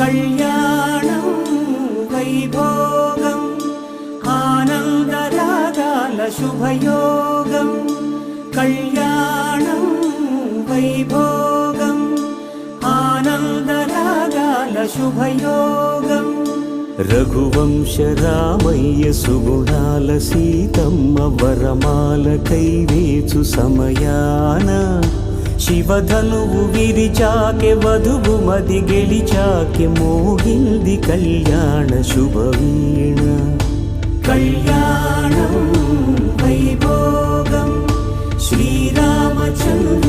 కళ్యాణం వైభోగం ఆనందరాగాల శుభయోగం కళ్యాణం వైభోగం ఆనందరాగాల శుభయోగం రఘువంశ రామయ్య సుగుణాల సీతమ్మ వరమాల కైవేచు సమయాన శివధనువు విరిచాకె వధువు మది గెలిచాకె మోగింది కళ్యాణ శుభవీణ కళ్యాణం వైభోగం శ్రీరామచంద్ర